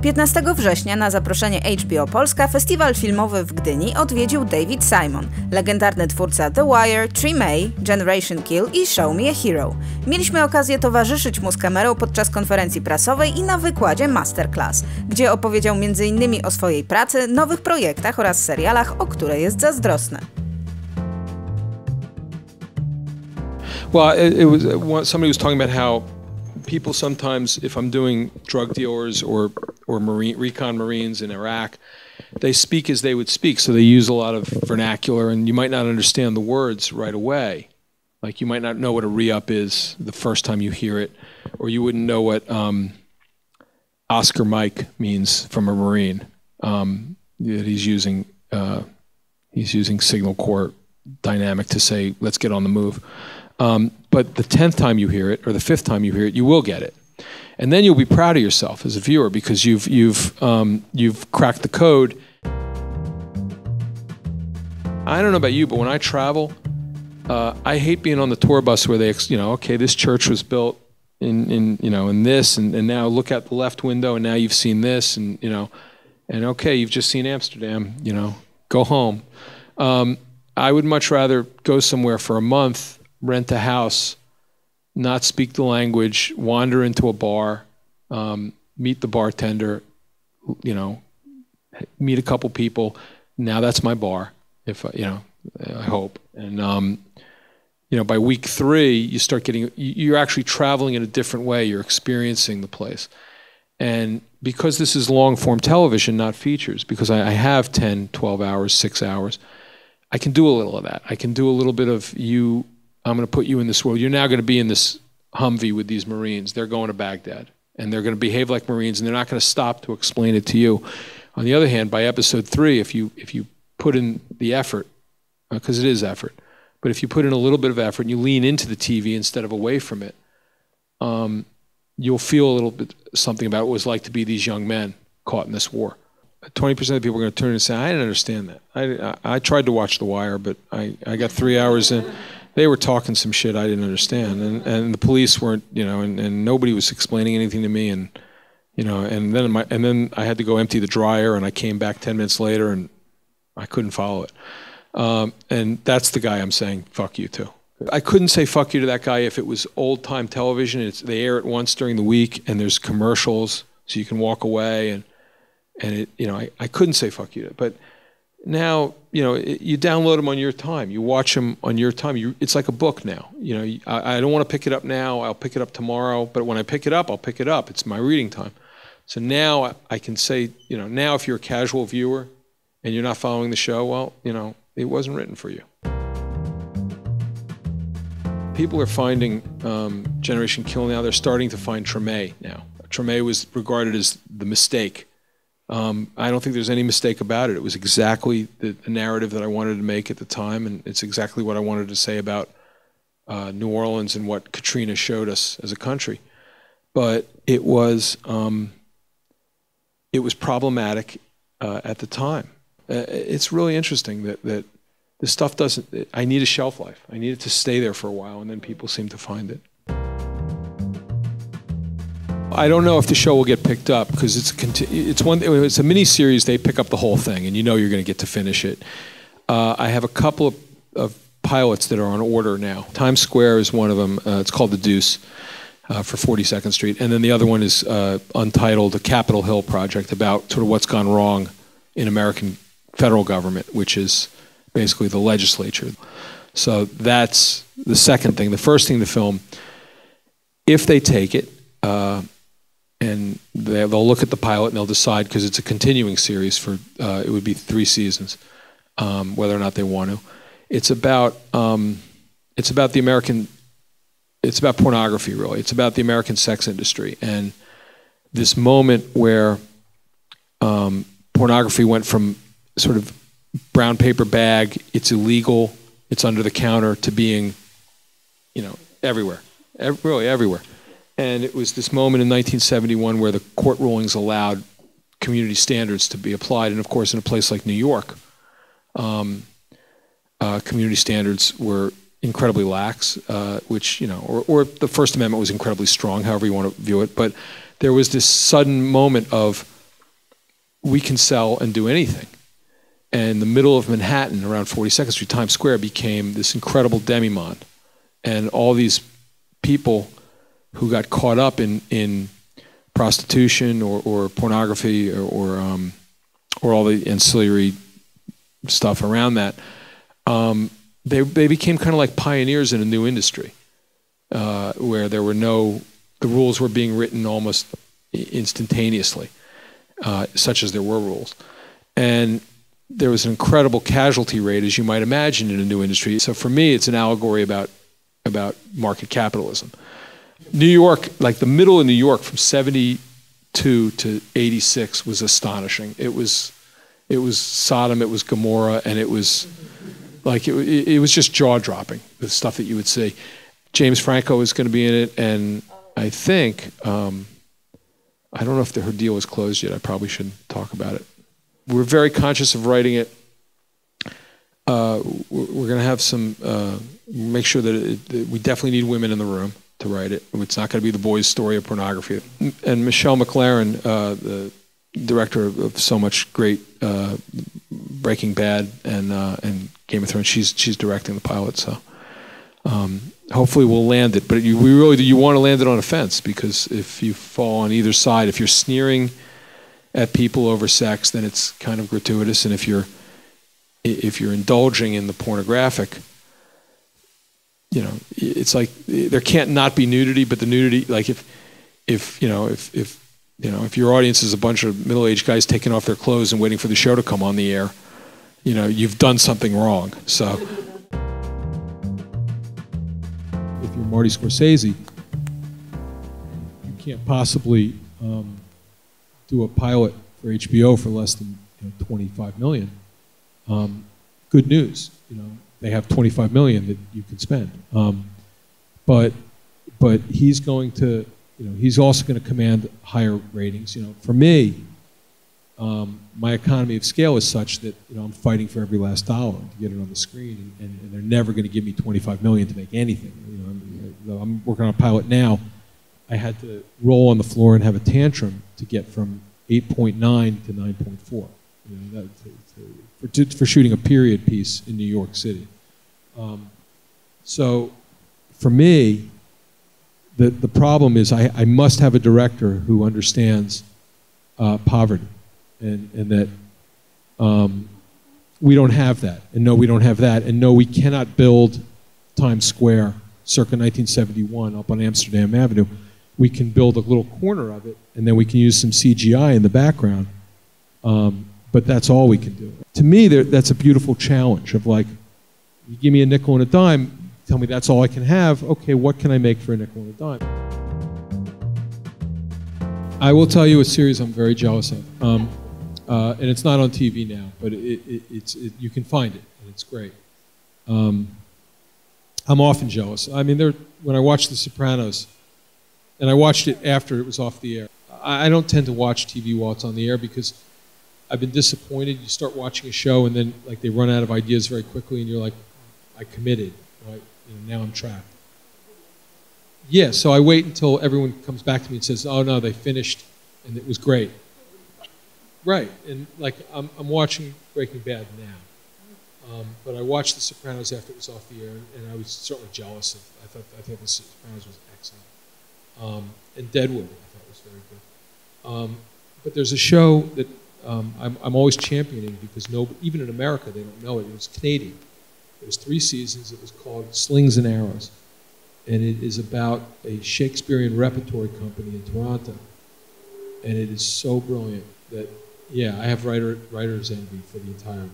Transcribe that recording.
15 września na zaproszenie HBO Polska festiwal filmowy w Gdyni odwiedził David Simon, legendarny twórca The Wire, Tree May, Generation Kill i Show Me a Hero. Mieliśmy okazję towarzyszyć mu z kamerą podczas konferencji prasowej i na wykładzie Masterclass, gdzie opowiedział m.in. o swojej pracy, nowych projektach oraz serialach, o które jest zazdrosny. Well, somebody was talking about how people sometimes, if I'm doing drug dealers or recon Marines in Iraq, they speak as they would speak, so they use a lot of vernacular, and you might not understand the words right away. Like you might not know what a re-up is the first time you hear it, or you wouldn't know what Oscar Mike means from a Marine. That he's using signal corps dynamic to say, let's get on the move. But the 10th time you hear it, or the 5th time you hear it, you will get it, and then you'll be proud of yourself as a viewer because you've cracked the code. I don't know about you, but when I travel, I hate being on the tour bus where they, okay, this church was built in this, and now look out the left window, and now you've seen this, and okay, you've just seen Amsterdam, go home. I would much rather go somewhere for a month, rent a house, not speak the language, wander into a bar, meet the bartender, meet a couple people. Now that's my bar, if I hope. And by week 3, you start getting, you're actually traveling in a different way. You're experiencing the place. And because this is long form television, not features, because I have 10, 12 hours, 6 hours, I can do a little of that. I can do a little bit of I'm going to put you in this world. You're now going to be in this Humvee with these Marines. They're going to Baghdad, and they're going to behave like Marines, and they're not going to stop to explain it to you. On the other hand, by episode 3, if you put in the effort, because it is effort, but if you put in a little bit of effort and you lean into the TV instead of away from it, you'll feel a little bit something about what it was like to be these young men caught in this war. 20% of the people are going to turn and say, I didn't understand that. I tried to watch The Wire, but I got 3 hours in. They were talking some shit I didn't understand, and the police weren't, and nobody was explaining anything to me, and then I had to go empty the dryer, and I came back 10 minutes later, and I couldn't follow it. And that's the guy I'm saying fuck you to. I couldn't say fuck you to that guy if it was old time television. They air it once during the week, and there's commercials, so you can walk away, and I couldn't say fuck you to it, but. Now, you download them on your time. You watch them on your time. It's like a book now. I don't want to pick it up now. I'll pick it up tomorrow. But when I pick it up, I'll pick it up. It's my reading time. So now I can say, now if you're a casual viewer and you're not following the show, well, it wasn't written for you. People are finding Generation Kill now. They're starting to find Treme now. Treme was regarded as the mistake. I don't think there's any mistake about it. It was exactly the narrative that I wanted to make at the time, and it's exactly what I wanted to say about New Orleans and what Katrina showed us as a country. But it was problematic at the time. It's really interesting that this stuff doesn't. I need a shelf life. I need it to stay there for a while, and then people seem to find it. I don't know if the show will get picked up because it's a mini series. They pick up the whole thing, and you're going to get to finish it. I have a couple of pilots that are on order now. Times Square is one of them. It's called The Deuce for 42nd Street, and then the other one is untitled, The Capitol Hill Project, about sort of what's gone wrong in American federal government, which is basically the legislature. So that's the second thing. The first thing to film, if they take it. And they'll look at the pilot and they'll decide, because it's a continuing series for it would be 3 seasons, whether or not they want to. It's about the American. It's about pornography, really. It's about the American sex industry and this moment where pornography went from sort of brown paper bag, it's illegal, it's under the counter, to being, everywhere, really everywhere. And it was this moment in 1971 where the court rulings allowed community standards to be applied. And of course, in a place like New York, community standards were incredibly lax, which, or the First Amendment was incredibly strong, however you want to view it. But there was this sudden moment of we can sell and do anything. And the middle of Manhattan, around 42nd Street, Times Square, became this incredible demi-monde. And all these people who got caught up in prostitution or pornography or all the ancillary stuff around that, they became kind of like pioneers in a new industry where there were the rules were being written almost instantaneously, such as there were rules. And there was an incredible casualty rate, as you might imagine, in a new industry. So for me, it's an allegory about market capitalism. New York, like the middle of New York from 72 to 86 was astonishing. It was Sodom, it was Gomorrah, and it was like, it was just jaw-dropping, the stuff that you would see. James Franco was going to be in it, and I think, I don't know if her deal was closed yet. I probably shouldn't talk about it. We're very conscious of writing it. We're going to have some, make sure that we definitely need women in the room to write it. It's not going to be the boys' story of pornography. And Michelle MacLaren, the director of so much great Breaking Bad and Game of Thrones, she's directing the pilot. So hopefully we'll land it. But you want to land it on a fence, because if you fall on either side, if you're sneering at people over sex, then it's kind of gratuitous. And if you're indulging in the pornographic, it's like there can't not be nudity, but the nudity, like if your audience is a bunch of middle-aged guys taking off their clothes and waiting for the show to come on the air, you've done something wrong. So if you're Marty Scorsese, you can't possibly do a pilot for HBO for less than $25 million. Good news, they have $25 million that you can spend. But he's going to, he's also going to command higher ratings. For me, my economy of scale is such that I'm fighting for every last dollar to get it on the screen, and they're never going to give me $25 million to make anything. I'm working on a pilot now. I had to roll on the floor and have a tantrum to get from 8.9 to 9.4. For shooting a period piece in New York City. So for me, the problem is I must have a director who understands poverty, and that we don't have that, and no, we don't have that, and no, we cannot build Times Square circa 1971 up on Amsterdam Avenue. We can build a little corner of it, and then we can use some CGI in the background, but that's all we can do. To me, that's a beautiful challenge of, like, you give me a nickel and a dime, tell me that's all I can have, okay, what can I make for a nickel and a dime? I will tell you a series I'm very jealous of, and it's not on TV now, but you can find it, and it's great. I'm often jealous. I mean, when I watch The Sopranos, and I watched it after it was off the air, I don't tend to watch TV while it's on the air because I've been disappointed. You start watching a show and then like they run out of ideas very quickly, and you're like, I committed, right? Now I'm trapped. Yeah, so I wait until everyone comes back to me and says, oh no, they finished and it was great. Right, and like I'm watching Breaking Bad now. But I watched The Sopranos after it was off the air, and I was certainly jealous. I thought The Sopranos was excellent. And Deadwood, I thought was very good. But there's a show that I'm always championing because even in America they don't know it. It was Canadian. It was 3 seasons. It was called Slings and Arrows, and it is about a Shakespearean repertory company in Toronto. And it is so brilliant that, yeah, I have writer's envy for the entire.